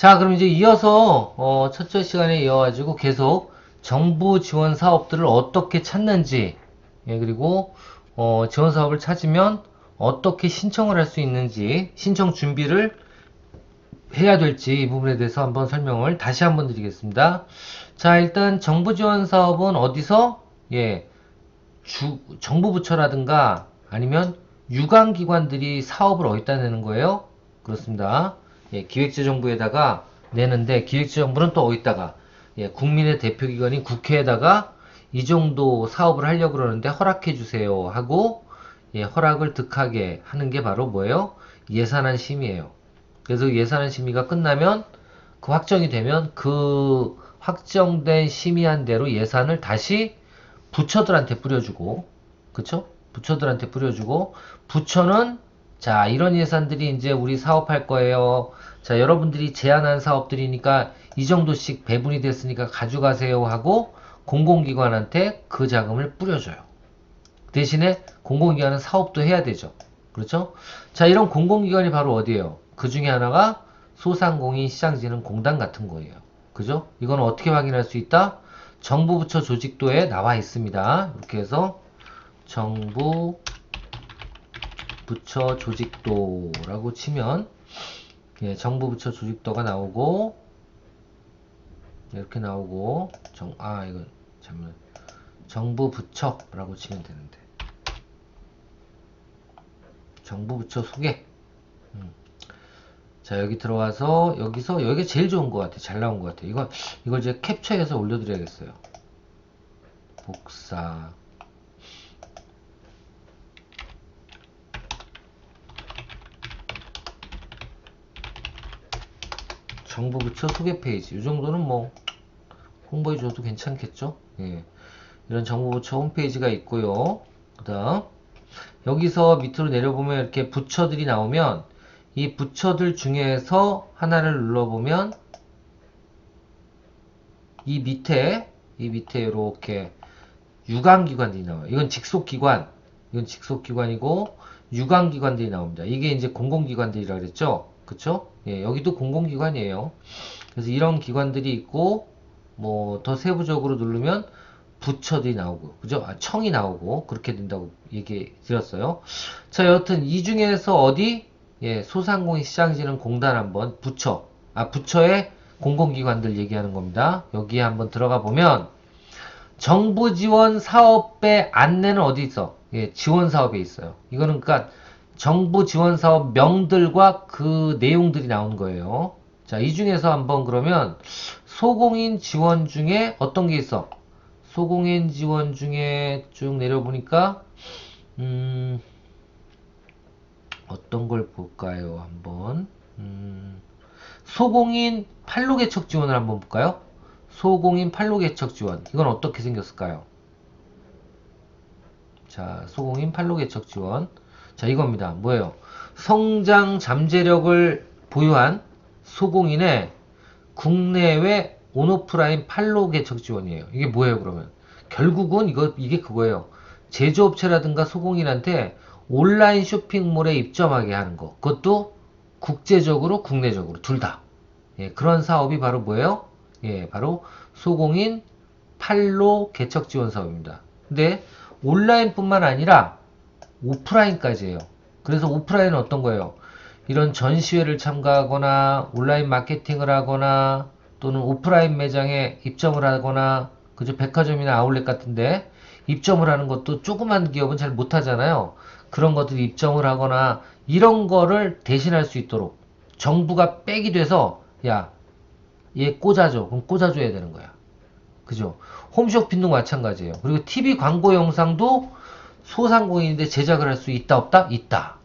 자, 그럼 이제 이어서 첫째 시간에 이어가지고 계속 정부 지원 사업들을 어떻게 찾는지, 예, 그리고 지원 사업을 찾으면 어떻게 신청을 할 수 있는지, 신청 준비를 해야 될지 이 부분에 대해서 한번 설명을 다시 한번 드리겠습니다. 자, 일단 정부 지원 사업은 어디서 정부 부처라든가 아니면 유관기관들이 사업을 어디다 내는 거예요? 그렇습니다. 기획재정부에다가 내는데 기획재정부는 또 어디다가 국민의 대표기관인 국회에다가 이 정도 사업을 하려고 그러는데 허락해 주세요 하고 허락을 득하게 하는 게 바로 뭐예요? 예산안 심의예요. 그래서 예산안 심의가 끝나면 그 확정이 되면 그 확정된 심의한 대로 예산을 다시 부처들한테 뿌려주고, 그쵸? 부처들한테 뿌려주고, 부처는, 자, 이런 예산들이 이제 우리 사업할 거예요. 자, 여러분들이 제안한 사업들이니까 이 정도씩 배분이 됐으니까 가져가세요 하고, 공공기관한테 그 자금을 뿌려줘요. 대신에 공공기관은 사업도 해야 되죠. 그렇죠? 자, 이런 공공기관이 바로 어디예요? 그 중에 하나가 소상공인 시장진흥공단 같은 거예요. 그죠? 이건 어떻게 확인할 수 있다? 정부 부처 조직도에 나와 있습니다. 이렇게 해서 정부 부처 조직도라고 치면 정부 부처 조직도가 나오고 이렇게 나오고 이거 잠깐 정부 부처라고 치면 되는데 정부 부처 소개. 자, 여기 들어와서 여기가 제일 좋은 것 같아. 잘 나온 것 같아. 이걸 이제 캡처해서 올려드려야겠어요. 복사. 정부 부처 소개 페이지. 이 정도는 뭐 홍보해줘도 괜찮겠죠? 예. 이런 정부 부처 홈페이지가 있고요. 그 다음 여기서 밑으로 내려보면 이렇게 부처들이 나오면 이 부처들 중에서 하나를 눌러보면 이 밑에 이렇게 유관기관들이 나와요. 이건 직속기관이고 유관기관들이 나옵니다. 이게 이제 공공기관들이라 그랬죠? 그쵸? 예, 여기도 공공기관이에요. 그래서 이런 기관들이 있고 뭐 더 세부적으로 누르면 부처들이 나오고 그죠? 청이 나오고 그렇게 된다고 얘기 드렸어요. 자, 여튼 이 중에서 어디? 소상공인 시장진흥공단 한번 부처의 공공기관들 얘기하는 겁니다. 여기에 한번 들어가 보면 정부 지원 사업의 안내는 어디 있어? 지원 사업에 있어요. 이거는 그러니까 정부 지원 사업 명들과 그 내용들이 나오는 거예요. 자, 이 중에서 한번 그러면 소공인 지원 중에 어떤 게 있어? 소공인 지원 중에 쭉 내려보니까 어떤 걸 볼까요? 한번 소공인 판로개척 지원을 한번 볼까요? 소공인 판로개척 지원. 이건 어떻게 생겼을까요? 자, 소공인 판로개척 지원. 자, 이겁니다. 뭐예요? 성장 잠재력을 보유한 소공인의 국내외 온오프라인 판로개척 지원이에요. 이게 뭐예요, 그러면? 결국은 이게 그거예요. 제조업체라든가 소공인한테 온라인 쇼핑몰에 입점하게 하는 거. 그것도 국제적으로, 국내적으로, 둘 다. 그런 사업이 바로 뭐예요? 바로 소공인 판로 개척 지원 사업입니다. 근데 온라인뿐만 아니라 오프라인까지예요. 그래서 오프라인은 어떤 거예요? 이런 전시회를 참가하거나 온라인 마케팅을 하거나 또는 오프라인 매장에 입점을 하거나 그죠? 백화점이나 아울렛 같은데 입점을 하는 것도 조그만 기업은 잘 못하잖아요. 그런 것들 입점을 하거나 이런 거를 대신할 수 있도록 정부가 백이 돼서 야, 얘 꽂아줘. 그럼 꽂아줘야 되는 거야. 그죠? 홈쇼핑도 마찬가지예요. 그리고 TV 광고 영상도 소상공인인데 제작을 할 수 있다 없다? 있다.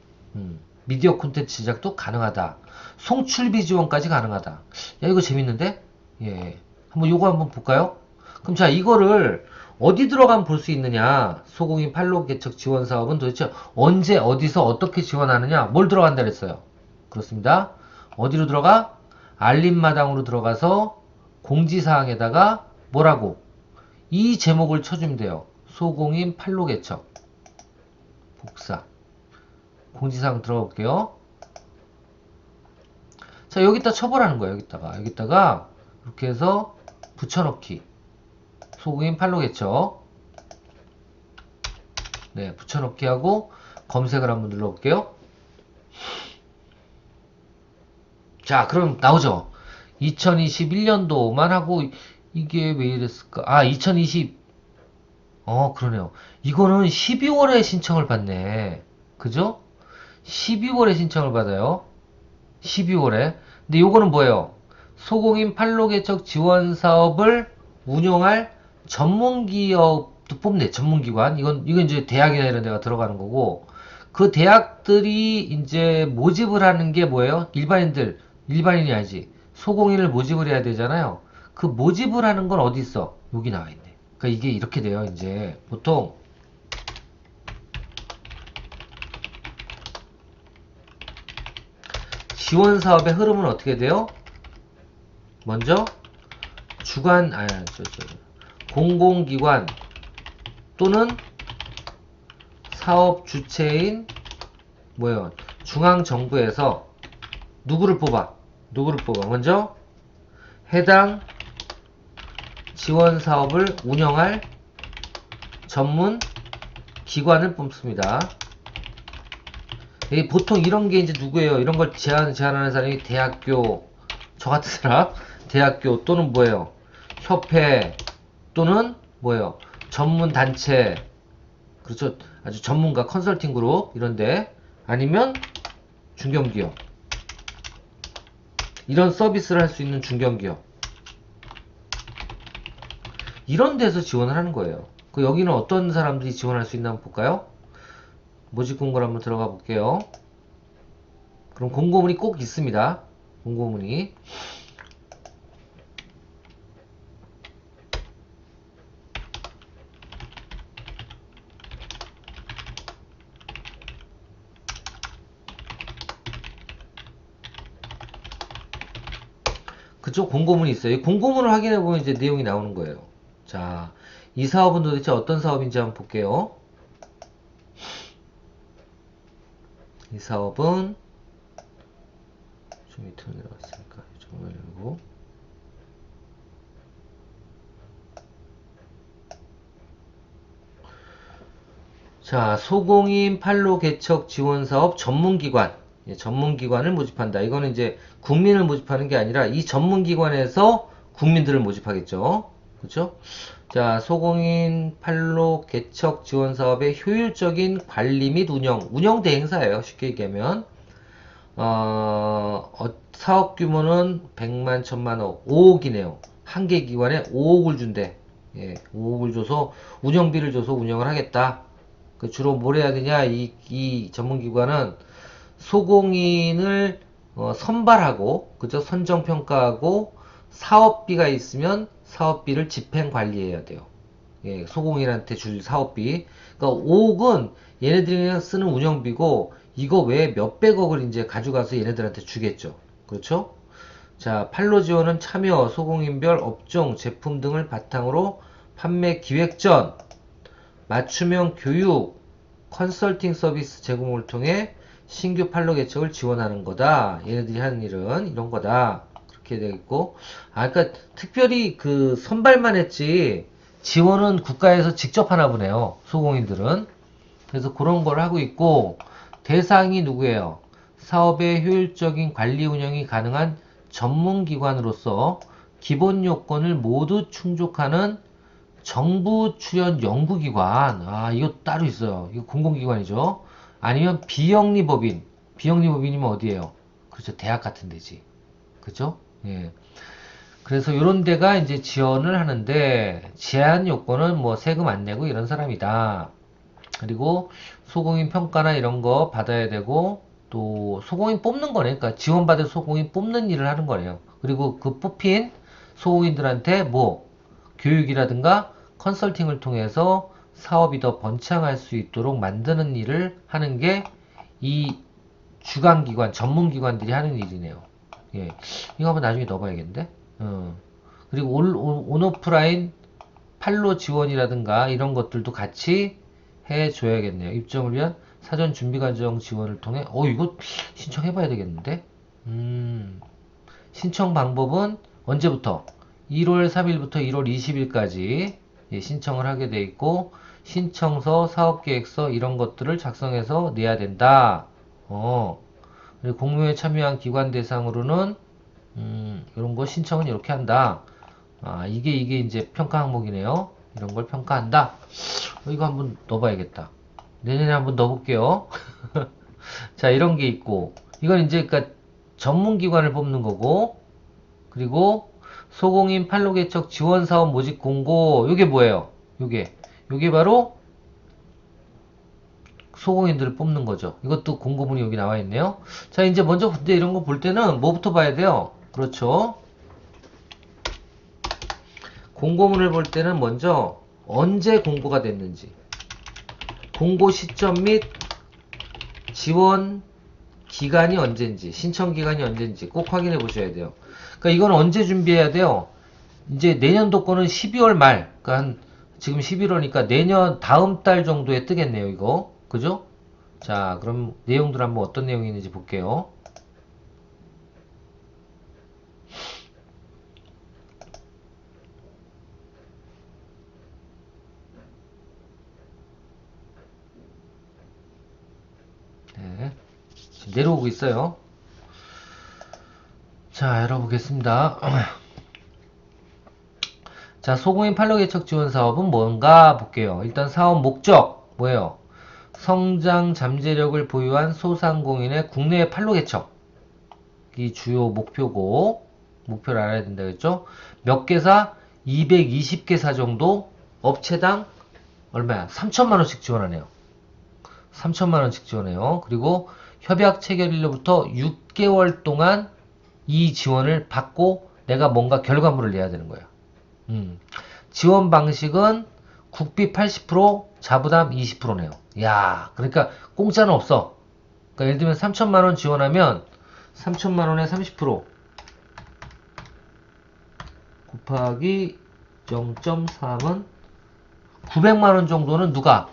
미디어 콘텐츠 제작도 가능하다. 송출비 지원까지 가능하다. 야, 이거 재밌는데? 예. 요거 한번 볼까요? 그럼 자, 이거를 어디 들어가면 볼 수 있느냐? 소공인 판로 개척 지원 사업은 도대체 언제, 어디서, 어떻게 지원하느냐? 뭘 들어간다 그랬어요? 그렇습니다. 어디로 들어가? 알림마당으로 들어가서 공지사항에다가 뭐라고? 이 제목을 쳐주면 돼요. 소공인 판로 개척. 복사. 공지사항 들어가 볼게요. 자, 여기다 쳐보라는 거예요. 여기다가 이렇게 해서 붙여넣기. 소공인 판로 개척. 네, 붙여넣기 하고 검색을 한번 눌러볼게요. 자, 그럼 나오죠. 2021년도만 하고 이게 왜 이랬을까? 아, 2020. 그러네요. 이거는 12월에 신청을 받네. 그죠? 12월에 신청을 받아요. 12월에. 근데 요거는 뭐예요? 소공인 판로 개척 지원 사업을 운영할 전문 기업도 뽑네. 전문기관. 이건 이제 대학이나 이런 데가 들어가는 거고, 그 대학들이 이제 모집을 하는 게 뭐예요? 일반인이 아니지. 소공인을 모집을 해야 되잖아요. 그 모집을 하는 건 어디 있어? 여기 나와 있네. 그러니까 이게 이렇게 돼요. 이제 보통 지원 사업의 흐름은 어떻게 돼요? 먼저 공공기관 또는 사업 주체인 뭐예요? 중앙정부에서 누구를 뽑아? 먼저 해당 지원 사업을 운영할 전문 기관을 뽑습니다. 보통 이런 게 이제 누구예요? 이런 걸 제안하는 사람이 대학교, 저 같은 사람, 대학교 또는 뭐예요? 협회 또는 뭐예요? 전문 단체, 그렇죠? 아주 전문가 컨설팅 그룹 이런데, 아니면 중견기업, 이런 서비스를 할 수 있는 중견기업, 이런 데서 지원을 하는 거예요. 여기는 어떤 사람들이 지원할 수 있나 한번 볼까요? 모집 공고를 한번 들어가 볼게요. 그럼 공고문이 꼭 있습니다. 공고문이. 그쪽 공고문이 있어요. 이 공고문을 확인해 보면 이제 내용이 나오는 거예요. 자, 이 사업은 도대체 어떤 사업인지 한번 볼게요. 이 사업은 좀 밑으로 내려갔으니까 좀 올리고, 자, 소공인 판로 개척 지원 사업 전문기관, 전문기관을 모집한다. 이거는 이제 국민을 모집하는 게 아니라 이 전문기관에서 국민들을 모집하겠죠. 그렇죠? 자, 소공인 판로 개척 지원 사업의 효율적인 관리 및 운영 대행사예요. 쉽게 얘기하면. 사업 규모는 100만, 1000만원, 5억이네요. 한 개 기관에 5억을 준대. 5억을 줘서, 운영비를 줘서 운영을 하겠다. 주로 뭘 해야 되냐, 이 전문기관은 소공인을 선발하고, 그죠? 선정평가하고, 사업비가 있으면 사업비를 집행관리해야 돼요. 소공인한테 줄 사업비. 그러니까 5억은 얘네들이 그냥 쓰는 운영비고, 이거 외에 몇백억을 이제 가져가서 얘네들한테 주겠죠. 그렇죠? 자, 판로 지원은 참여, 소공인별 업종, 제품 등을 바탕으로 판매 기획 전, 맞춤형 교육, 컨설팅 서비스 제공을 통해 신규 판로 개척을 지원하는 거다. 얘네들이 하는 일은 이런 거다. 그렇게 되어 있고, 그러니까 특별히 그 선발만 했지 지원은 국가에서 직접 하나 보네요. 소공인들은. 그래서 그런 걸 하고 있고, 대상이 누구예요? 사업의 효율적인 관리 운영이 가능한 전문기관으로서 기본 요건을 모두 충족하는 정부 출연 연구기관. 이거 따로 있어요. 이거 공공기관이죠. 아니면 비영리법인. 비영리법인이면 어디예요? 그렇죠. 대학 같은 데지. 그죠? 예. 그래서 이런 데가 이제 지원을 하는데, 제한 요건은 뭐 세금 안 내고 이런 사람이다. 그리고 소공인 평가나 이런 거 받아야 되고, 또 소공인 뽑는 거네. 그러니까 지원받을 소공인 뽑는 일을 하는 거네요. 그리고 그 뽑힌 소공인들한테 뭐 교육이라든가 컨설팅을 통해서 사업이 더 번창할 수 있도록 만드는 일을 하는 게 이 주관기관, 전문기관들이 하는 일이네요. 이거 한번 나중에 넣어봐야겠는데? 그리고 온오프라인 판로 지원이라든가 이런 것들도 같이 해줘야겠네요. 입점을 위한 사전 준비 과정 지원을 통해, 이거 신청해봐야 되겠는데? 신청 방법은 언제부터? 1월 3일부터 1월 20일까지 신청을 하게 돼 있고, 신청서, 사업계획서 이런 것들을 작성해서 내야 된다. 그리고 공모에 참여한 기관 대상으로는 이런 거 신청은 이렇게 한다. 이게 이제 평가 항목이네요. 이런 걸 평가한다. 이거 한번 넣어봐야겠다. 내년에 한번 넣어볼게요. 자, 이런 게 있고, 이건 이제 그러니까 전문기관을 뽑는 거고, 그리고 소공인 판로개척 지원사업 모집 공고, 요게 뭐예요? 요게 바로 소공인들을 뽑는 거죠. 이것도 공고문이 여기 나와 있네요. 자, 이제 먼저 근데 이런 거 볼 때는 뭐부터 봐야 돼요? 그렇죠. 공고문을 볼 때는 먼저 언제 공고가 됐는지, 공고 시점 및 지원 기간이 언제인지, 신청 기간이 언제인지 꼭 확인해 보셔야 돼요. 그러니까 이건 언제 준비해야 돼요? 이제 내년도 거는 12월 말, 그러니까 지금 11월이니까 내년 다음 달 정도에 뜨겠네요, 이거. 그죠? 자, 그럼 내용들 한번 어떤 내용이 있는지 볼게요. 네. 지금 내려오고 있어요. 자, 열어보겠습니다. 자, 소공인 판로개척 지원 사업은 뭔가 볼게요. 일단 사업 목적, 뭐예요? 성장 잠재력을 보유한 소상공인의 국내 판로개척이 주요 목표고, 목표를 알아야 된다 그랬죠? 몇 개사? 220개사 정도, 업체당 얼마야? 3천만원씩 지원하네요. 3천만원씩 지원해요. 그리고 협약 체결일로부터 6개월 동안 이 지원을 받고 내가 뭔가 결과물을 내야 되는 거예요. 지원 방식은 국비 80%, 자부담 20%네요. 야, 그러니까 공짜는 없어. 그러니까 예를 들면 3천만원 지원하면 3천만원에 30% 곱하기 0.3은 900만원 정도는 누가?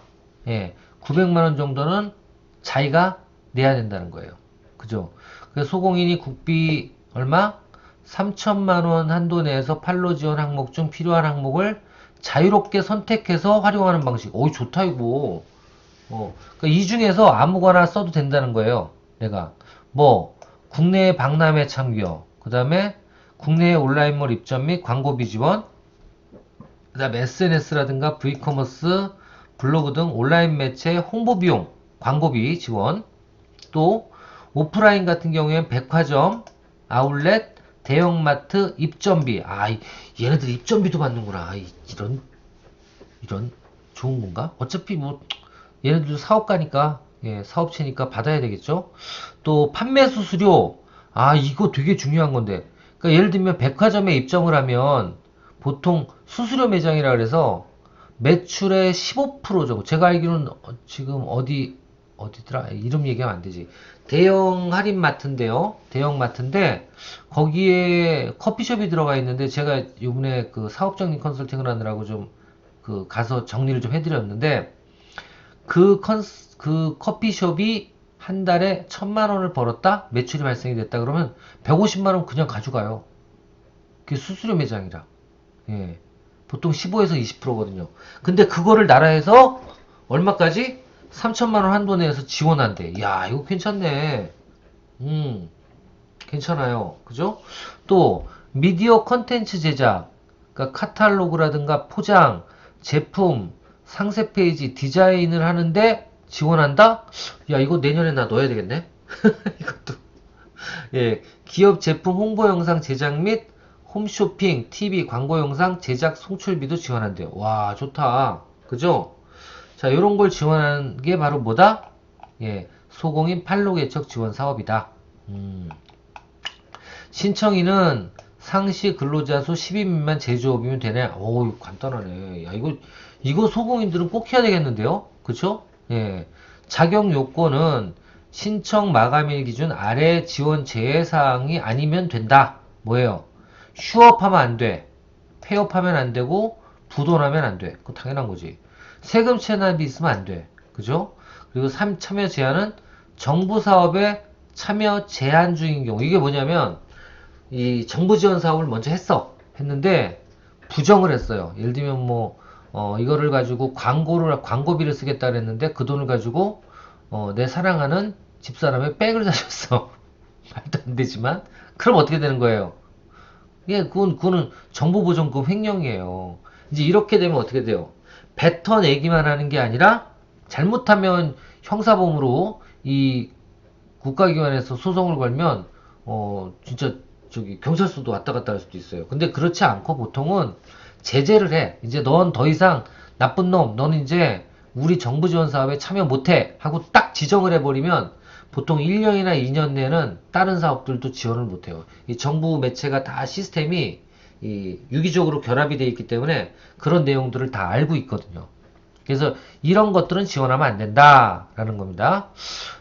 900만원 정도는 자기가 내야 된다는 거예요. 그죠? 그래서 소공인이 국비 얼마? 3천만원 한도 내에서 판로 지원 항목 중 필요한 항목을 자유롭게 선택해서 활용하는 방식. 오이 좋다 이거. 그러니까 이 중에서 아무거나 써도 된다는 거예요. 내가 뭐 국내 박람회 참여, 그 다음에 국내 온라인몰 입점 및 광고비 지원, 그 다음에 SNS라든가 V커머스, 블로그 등 온라인 매체 홍보 비용, 광고비 지원, 또 오프라인 같은 경우에는 백화점, 아울렛, 대형마트 입점비. 얘네들 입점비도 받는구나. 이런 좋은 건가? 어차피 뭐 얘네들도 사업가니까, 사업체니까 받아야 되겠죠. 또 판매 수수료. 이거 되게 중요한 건데. 그러니까 예를 들면 백화점에 입점을 하면 보통 수수료 매장이라 그래서 매출의 15% 정도. 제가 알기로는 지금 어디더라? 이름 얘기하면 안 되지. 대형 할인마트인데요. 대형마트인데 거기에 커피숍이 들어가 있는데 제가 요번에 그 사업정리 컨설팅을 하느라고 좀 그 가서 정리를 좀 해드렸는데 그 커피숍이 한 달에 1,000만원을 벌었다? 매출이 발생이 됐다 그러면 150만원 그냥 가져가요. 그게 수수료 매장이라. 보통 15에서 20%거든요. 근데 그거를 나라에서 얼마까지? 3천만원 한도 내에서 지원한대. 야, 이거 괜찮네. 괜찮아요. 그죠? 또 미디어 컨텐츠 제작, 그러니까 카탈로그라든가 포장, 제품, 상세 페이지 디자인을 하는데 지원한다? 야, 이거 내년에 나 넣어야 되겠네. 이것도. 기업 제품 홍보 영상 제작 및 홈쇼핑, TV 광고 영상 제작 송출비도 지원한대요. 와, 좋다. 그죠? 자, 요런 걸 지원하는 게 바로 뭐다? 소공인 판로개척 지원 사업이다. 신청인은 상시 근로자 수 10인 미만 제조업이면 되네. 오, 간단하네. 야, 이거 소공인들은 꼭 해야 되겠는데요? 그쵸? 자격 요건은 신청 마감일 기준 아래 지원 제외사항이 아니면 된다. 뭐예요? 휴업하면 안 돼. 폐업하면 안 되고, 부도나면 안 돼. 그거 당연한 거지. 세금 체납이 있으면 안 돼. 그죠? 그리고 참여 제한은 정부 사업에 참여 제한 중인 경우. 이게 뭐냐면, 이 정부 지원 사업을 먼저 했는데 부정을 했어요. 예를 들면 뭐 이거를 가지고 광고비를 쓰겠다 그랬는데 그 돈을 가지고 내 사랑하는 집사람의 백을 사줬어. 말도 안 되지만 그럼 어떻게 되는 거예요? 예, 그거는 정보보전금 횡령이에요. 이제 이렇게 되면 어떻게 돼요? 뱉어내기만 하는 게 아니라 잘못하면 형사범으로 이 국가기관에서 소송을 걸면 진짜 저기 경찰서도 왔다 갔다 할 수도 있어요. 근데 그렇지 않고 보통은 제재를 해. 이제 넌 더 이상 나쁜 놈, 넌 이제 우리 정부 지원 사업에 참여 못해 하고 딱 지정을 해버리면 보통 1년이나 2년 내는 다른 사업들도 지원을 못해요. 이 정부 매체가 다 시스템이 이 유기적으로 결합이 되어 있기 때문에 그런 내용들을 다 알고 있거든요. 그래서 이런 것들은 지원하면 안 된다라는 겁니다.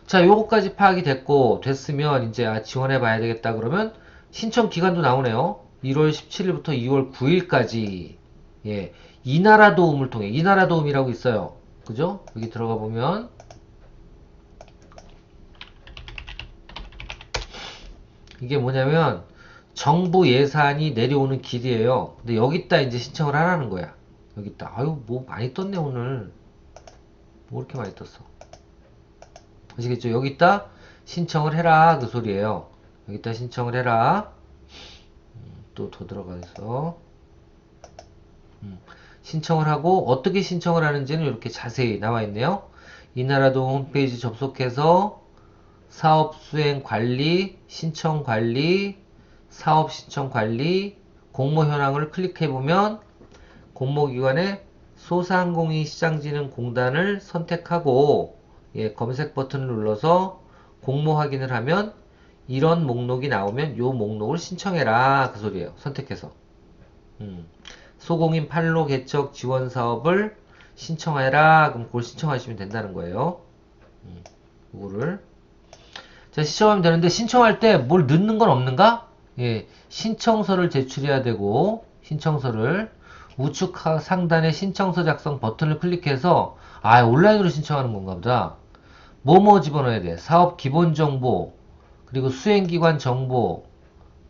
자, 요거까지 파악이 됐으면 이제 지원해 봐야 되겠다 그러면 신청 기간도 나오네요. 1월 17일부터 2월 9일까지. 예. 이나라 도움을 통해 이나라 도움이라고 있어요. 그죠? 여기 들어가 보면 이게 뭐냐면 정부 예산이 내려오는 길이에요. 근데 여기다 이제 신청을 하라는 거야. 여기다. 아유, 뭐 많이 떴네 오늘. 뭐 이렇게 많이 떴어. 아시겠죠? 여기다 신청을 해라 그 소리예요. 여기다 신청을 해라. 또 더 들어가서 신청을 하고 어떻게 신청을 하는지는 이렇게 자세히 나와 있네요. 이나라도 홈페이지 접속해서 사업 수행 관리, 신청 관리, 사업 신청 관리, 공모 현황을 클릭해 보면 공모기관의 소상공인 시장진흥공단을 선택하고 검색 버튼을 눌러서 공모 확인을 하면 이런 목록이 나오면 요 목록을 신청해라 그 소리예요. 선택해서 소공인 판로 개척 지원 사업을 신청해라 그럼 그걸 신청하시면 된다는 거예요. 이거를 자 신청하면 되는데 신청할 때 뭘 넣는 건 없는가? 예, 신청서를 제출해야 되고 신청서를 우측 상단에 신청서 작성 버튼을 클릭해서 온라인으로 신청하는 건가 보다. 뭐뭐 집어넣어야 돼? 사업 기본 정보, 그리고 수행기관 정보,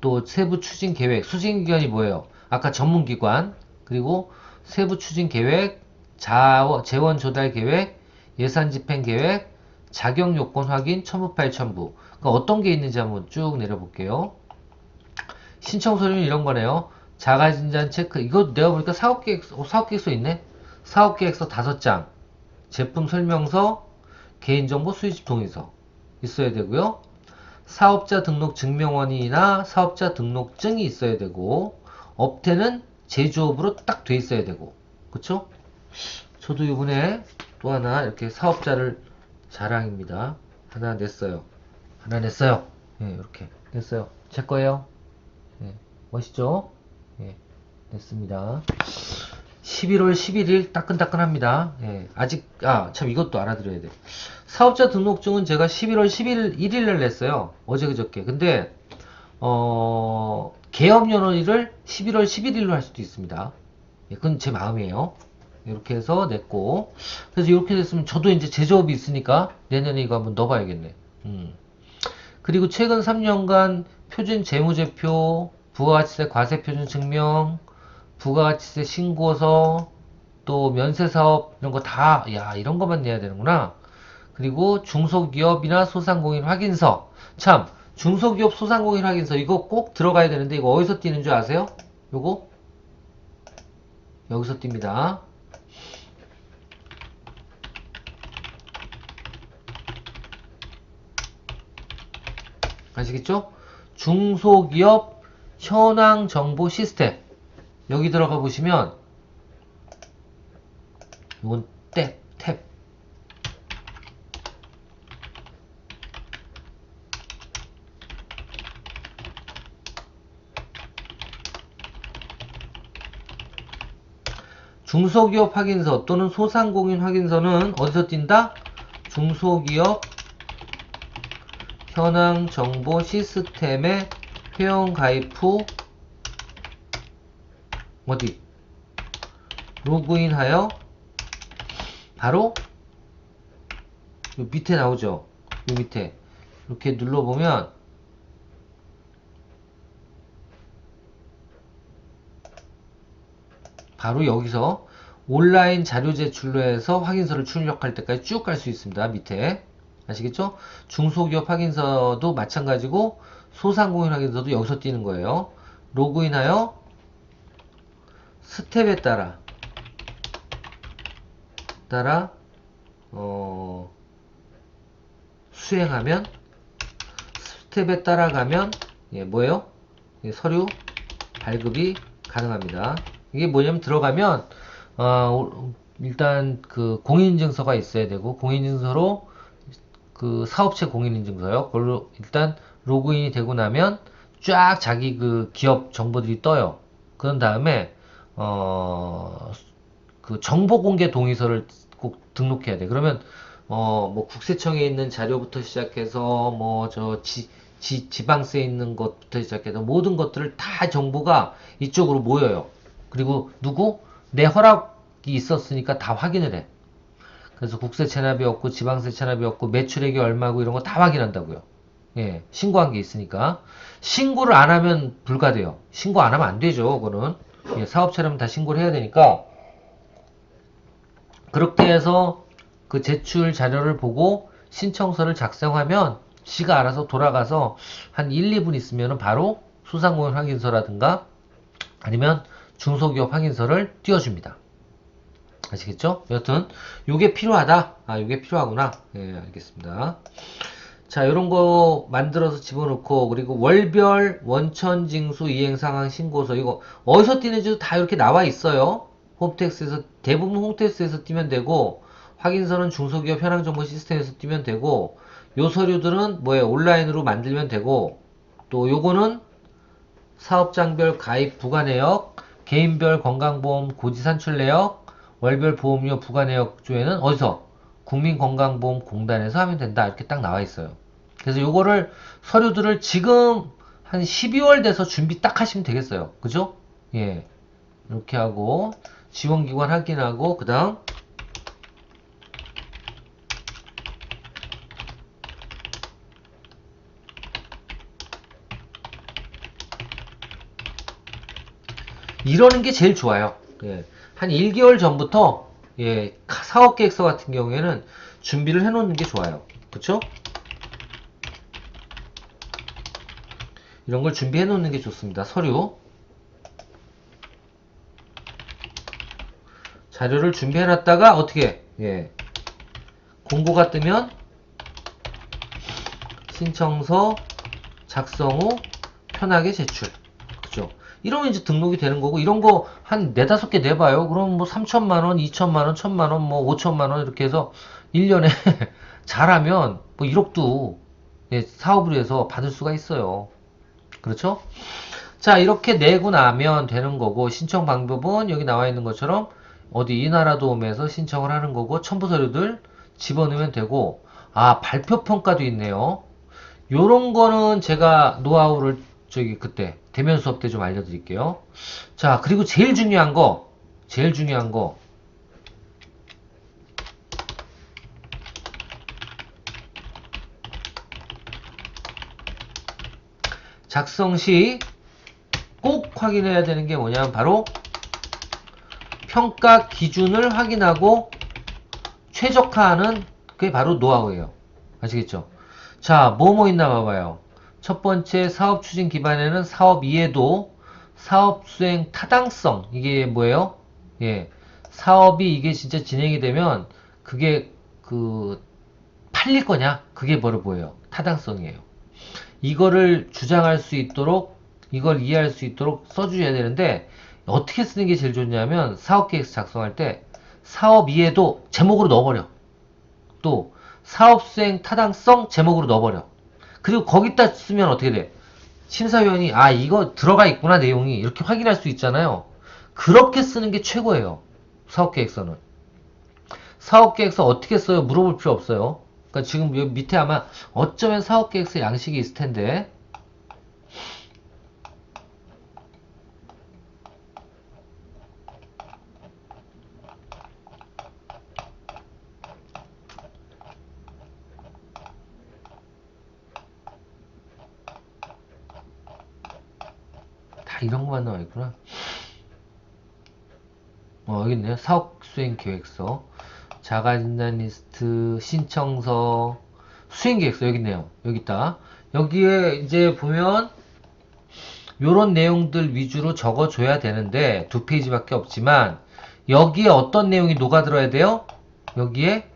또 세부 추진 계획. 추진기관이 뭐예요? 아까 전문기관, 그리고 세부 추진 계획, 재원 조달 계획, 예산 집행 계획, 자격 요건 확인, 첨부 파일 첨부. 그러니까 어떤 게 있는지 한번 쭉 내려볼게요. 신청서는 이런 거네요. 자가진단 체크. 이거 내가 보니까 사업계획서 있네? 사업계획서 5장, 제품 설명서, 개인정보 수집 동의서 있어야 되고요. 사업자 등록 증명원이나 사업자 등록증이 있어야 되고, 업태는 제조업으로 딱 돼 있어야 되고, 그쵸? 저도 이번에 또 하나 이렇게 사업자를 자랑입니다. 하나 냈어요. 예, 이렇게 냈어요. 제 거예요. 예, 멋있죠? 예, 냈습니다. 11월 11일 따끈따끈합니다. 예, 아직 참 이것도 알아들어야 돼. 사업자 등록증은 제가 11월 1일날 냈어요. 어제 그저께. 근데 개업 연월일을 11월 11일로 할 수도 있습니다. 예, 그건 제 마음이에요. 이렇게 해서 냈고, 그래서 이렇게 됐으면 저도 이제 제조업이 있으니까 내년에 이거 한번 넣어봐야겠네. 그리고 최근 3년간 표준 재무제표, 부가가치세 과세표준 증명, 부가가치세 신고서, 또 면세사업 이런 거 다, 이런 것만 내야 되는구나. 그리고 중소기업이나 소상공인 확인서. 참, 중소기업 소상공인 확인서 이거 꼭 들어가야 되는데 이거 어디서 띄는 줄 아세요? 요거? 여기서 띱니다. 아시겠죠? 중소기업 현황 정보 시스템. 여기 들어가 보시면 이건 탭. 중소기업 확인서 또는 소상공인 확인서는 어디서 띈다? 중소기업 현황 정보 시스템에 회원가입 후 어디? 로그인하여 바로 요 밑에 나오죠? 요 밑에 이렇게 눌러보면 바로 여기서 온라인 자료 제출로 해서 확인서를 출력할 때까지 쭉 갈 수 있습니다. 밑에 아시겠죠? 중소기업 확인서도 마찬가지고 소상공인 확인서도 여기서 띄는 거예요. 로그인하여 스텝에 따라 수행하면, 스텝에 따라가면 뭐예요? 서류 발급이 가능합니다. 이게 뭐냐면 들어가면 일단 그 공인인증서가 있어야 되고, 공인인증서로 그 사업체 공인인증서요. 그걸로 일단 로그인이 되고 나면 쫙 자기 그 기업 정보들이 떠요. 그런 다음에 그 정보공개 동의서를 꼭 등록해야 돼. 그러면 뭐 국세청에 있는 자료부터 시작해서 뭐 저 지방세에 있는 것부터 시작해서 모든 것들을 다 정보가 이쪽으로 모여요. 그리고 내 허락이 있었으니까 다 확인을 해. 그래서 국세 체납이 없고 지방세 체납이 없고 매출액이 얼마고 이런 거 다 확인한다고요. 예, 신고한 게 있으니까. 신고를 안 하면 불가돼요. 신고 안 하면 안 되죠, 그거는. 예, 사업체라면 다 신고를 해야 되니까. 그렇게 해서 그 제출 자료를 보고 신청서를 작성하면 지가 알아서 돌아가서 한 1, 2분 있으면 바로 소상공인 확인서라든가 아니면 중소기업 확인서를 띄워줍니다. 아시겠죠? 여튼 요게 필요하다. 요게 필요하구나. 예, 알겠습니다. 자, 요런 거 만들어서 집어넣고, 그리고 월별 원천징수 이행상황 신고서, 이거 어디서 띄는지도 다 이렇게 나와 있어요. 홈택스에서, 대부분 홈택스에서 띄면 되고, 확인서는 중소기업 현황정보 시스템에서 띄면 되고, 요 서류들은 뭐예요? 온라인으로 만들면 되고, 또 요거는 사업장별 가입 부과 내역, 개인별 건강보험 고지 산출 내역, 월별 보험료 부과 내역 조회는 어디서? 국민건강보험공단에서 하면 된다. 이렇게 딱 나와 있어요. 그래서 요거를 서류들을 지금 한 12월 돼서 준비 딱 하시면 되겠어요. 그죠? 예. 이렇게 하고 지원기관 확인하고 그다음 이러는 게 제일 좋아요. 예. 한 1개월 전부터 예, 사업계획서 같은 경우에는 준비를 해놓는 게 좋아요. 그쵸? 이런 걸 준비해 놓는 게 좋습니다. 서류. 자료를 준비해 놨다가 어떻게, 예. 공고가 뜨면 신청서 작성 후 편하게 제출. 그죠? 이러면 이제 등록이 되는 거고, 이런 거 한 4, 5개 내봐요. 그럼 뭐 3천만원, 2천만원, 1천만원, 뭐 5천만원 이렇게 해서 1년에 잘하면 뭐 1억도 예, 사업을 해서 받을 수가 있어요. 그렇죠? 자, 이렇게 내고 나면 되는 거고, 신청 방법은 여기 나와 있는 것처럼 어디 이 나라 도움에서 신청을 하는 거고, 첨부 서류들 집어넣으면 되고, 발표 평가도 있네요. 요런 거는 제가 노하우를 그때 대면 수업 때 좀 알려드릴게요. 자, 그리고 제일 중요한 거 작성 시 꼭 확인해야 되는 게 뭐냐면 바로 평가 기준을 확인하고 최적화하는 그게 바로 노하우예요. 아시겠죠? 자, 뭐뭐 있나 봐봐요. 첫 번째 사업 추진 기반에는 사업 이해도, 사업 수행 타당성. 이게 뭐예요? 예. 사업이 이게 진짜 진행이 되면 그게 팔릴 거냐? 그게 뭐예요? 타당성이에요. 이거를 주장할 수 있도록, 이걸 이해할 수 있도록 써주셔야 되는데, 어떻게 쓰는 게 제일 좋냐면, 사업계획서 작성할 때, 사업 이해도 제목으로 넣어버려. 또, 사업 수행 타당성 제목으로 넣어버려. 그리고 거기다 쓰면 어떻게 돼? 심사위원이, 이거 들어가 있구나, 내용이. 이렇게 확인할 수 있잖아요. 그렇게 쓰는 게 최고예요. 사업계획서는. 사업계획서 어떻게 써요? 물어볼 필요 없어요. 그러니까 지금 여기 밑에 아마 어쩌면 사업계획서 양식이 있을 텐데, 다 이런 것만 나와 있구나. 여기 있네요. 사업 수행 계획서, 자가진단 리스트, 신청서, 수행 계획서 여기 있네요. 여기 있다. 여기에 이제 보면 요런 내용들 위주로 적어줘야 되는데 두 페이지밖에 없지만 여기에 어떤 내용이 녹아들어야 돼요? 여기에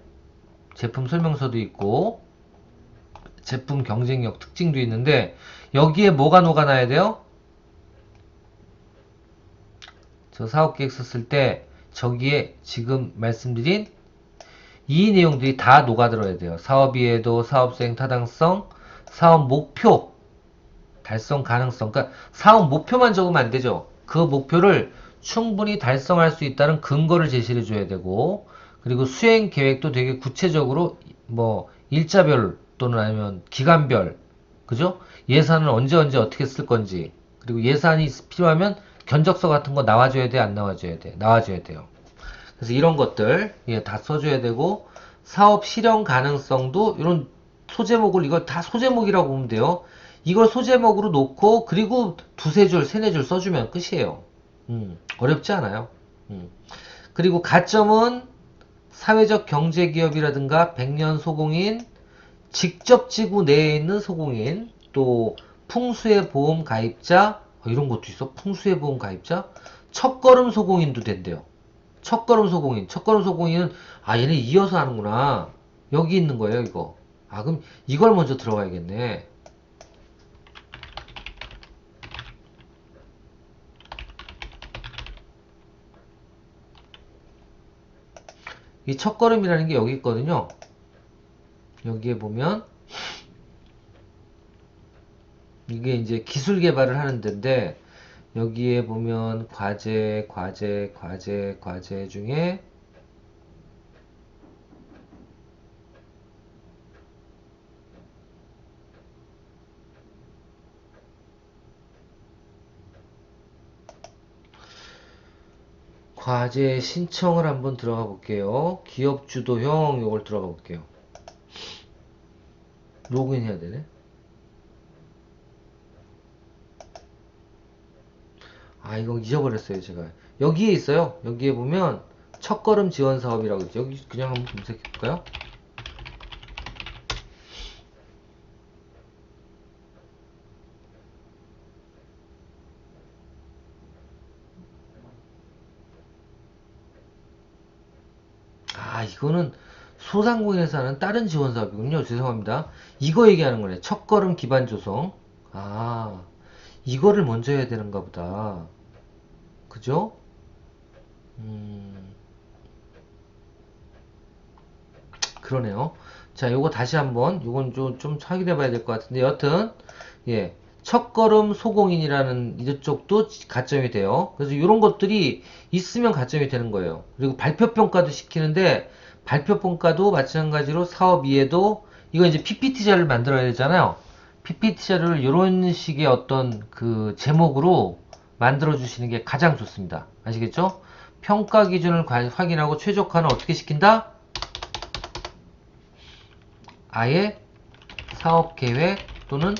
제품 설명서도 있고 제품 경쟁력 특징도 있는데 여기에 뭐가 녹아나야 돼요? 저 사업계획 썼을 때 저기에 지금 말씀드린 이 내용들이 다 녹아들어야 돼요. 사업 이해도, 사업 수행 타당성, 사업 목표, 달성 가능성. 그러니까 사업 목표만 적으면 안 되죠. 그 목표를 충분히 달성할 수 있다는 근거를 제시해 줘야 되고, 그리고 수행 계획도 되게 구체적으로 뭐 일자별 또는 아니면 기간별, 그죠? 예산을 언제 어떻게 쓸 건지, 그리고 예산이 필요하면 견적서 같은 거 나와줘야 돼, 안 나와줘야 돼? 나와줘야 돼요. 그래서 이런 것들 다 써줘야 되고 사업 실현 가능성도 이런 소제목을 이걸 다 소제목이라고 보면 돼요. 이걸 소제목으로 놓고 그리고 두세 줄, 세네 줄 써주면 끝이에요. 어렵지 않아요. 그리고 가점은 사회적 경제기업이라든가 백년 소공인, 직접 지구 내에 있는 소공인, 또 풍수의 보험 가입자, 이런 것도 있어. 풍수의 보험 가입자, 첫걸음 소공인도 된대요. 첫걸음 소공인. 첫걸음 소공인은 얘네 이어서 하는구나. 여기 있는 거예요, 이거. 그럼 이걸 먼저 들어가야겠네. 이 첫걸음이라는 게 여기 있거든요. 여기에 보면 이게 이제 기술 개발을 하는 데인데 여기에 보면 과제 중에 과제 신청을 한번 들어가 볼게요. 기업 주도형 요걸 들어가 볼게요. 로그인 해야 되네. 이거 잊어버렸어요, 제가. 여기에 있어요. 여기에 보면 첫걸음 지원 사업이라고 있죠. 여기 그냥 한번 검색해 볼까요? 이거는 소상공인에서 하는 다른 지원 사업이군요. 죄송합니다. 이거 얘기하는 거네. 첫걸음 기반 조성. 이거를 먼저 해야 되는가 보다. 그죠? 그러네요. 자, 요거 다시 한번, 요건 좀 확인해 봐야 될 것 같은데, 여튼, 첫걸음 소공인이라는 이쪽도 가점이 돼요. 그래서 이런 것들이 있으면 가점이 되는 거예요. 그리고 발표평가도 시키는데, 발표평가도 마찬가지로 사업 이해도, 이거 이제 PPT 자료를 만들어야 되잖아요. PPT 자료를 이런 식의 어떤 그 제목으로 만들어 주시는 게 가장 좋습니다. 아시겠죠? 평가 기준을 확인하고 최적화는 어떻게 시킨다? 아예 사업계획 또는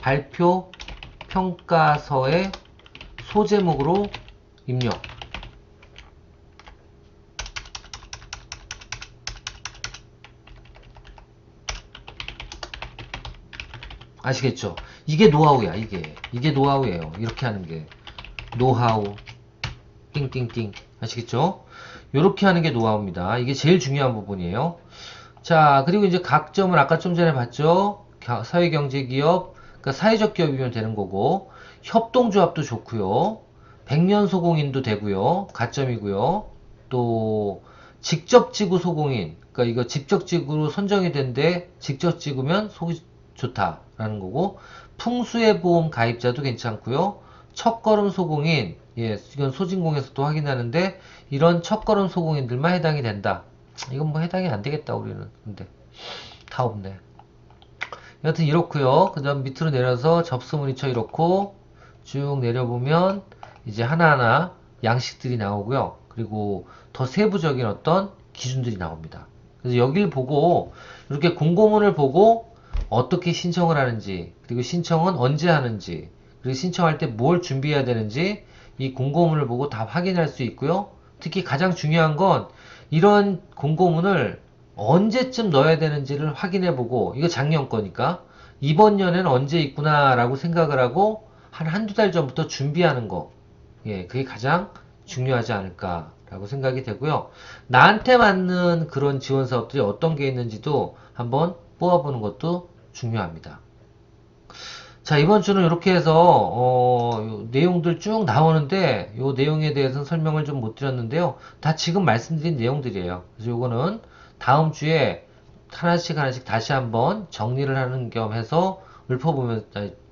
발표 평가서의 소제목으로 입력. 아시겠죠? 이게 노하우야, 이게 노하우예요. 이렇게 하는 게. 노하우. 띵띵띵. 아시겠죠? 이렇게 하는 게 노하우입니다. 이게 제일 중요한 부분이에요. 자, 그리고 이제 각점을 아까 좀 전에 봤죠? 사회경제기업, 그러니까 사회적 기업이면 되는 거고, 협동조합도 좋고요. 백년소공인도 되고요. 가점이고요. 또 직접지구 소공인, 그러니까 이거 직접지구로 선정이 된데 직접지구면 속이 좋다라는 거고, 풍수의 보험 가입자도 괜찮고요. 첫걸음 소공인, 이건 소진공에서도 확인하는데 이런 첫걸음 소공인들만 해당이 된다. 이건 뭐 해당이 안 되겠다, 우리는. 근데 다 없네. 여튼 이렇고요. 그 다음 밑으로 내려서 접수문의처 이렇고 쭉 내려보면 이제 하나하나 양식들이 나오고요. 그리고 더 세부적인 어떤 기준들이 나옵니다. 그래서 여길 보고 이렇게 공고문을 보고 어떻게 신청을 하는지, 그리고 신청은 언제 하는지, 그리고 신청할 때 뭘 준비해야 되는지 이 공고문을 보고 다 확인할 수 있고요. 특히 가장 중요한 건 이런 공고문을 언제쯤 넣어야 되는지를 확인해보고, 이거 작년 거니까 이번 년에는 언제 있구나라고 생각을 하고 한두 달 전부터 준비하는 거. 예, 그게 가장 중요하지 않을까라고 생각이 되고요. 나한테 맞는 그런 지원 사업들이 어떤 게 있는지도 한번 뽑아보는 것도 중요합니다. 자, 이번 주는 이렇게 해서 요 내용들 쭉 나오는데 요 내용에 대해서는 설명을 좀 못 드렸는데요. 다 지금 말씀드린 내용들이에요. 그래서 요거는 다음 주에 하나씩 하나씩 다시 한번 정리를 하는 겸 해서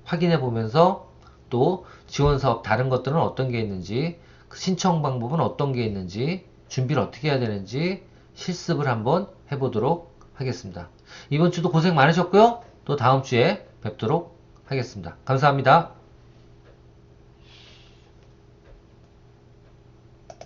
확인해 보면서 또 지원 사업 다른 것들은 어떤 게 있는지, 그 신청 방법은 어떤 게 있는지, 준비를 어떻게 해야 되는지 실습을 한번 해보도록 하겠습니다. 이번 주도 고생 많으셨고요. 또 다음 주에 뵙도록 하겠습니다. 감사합니다.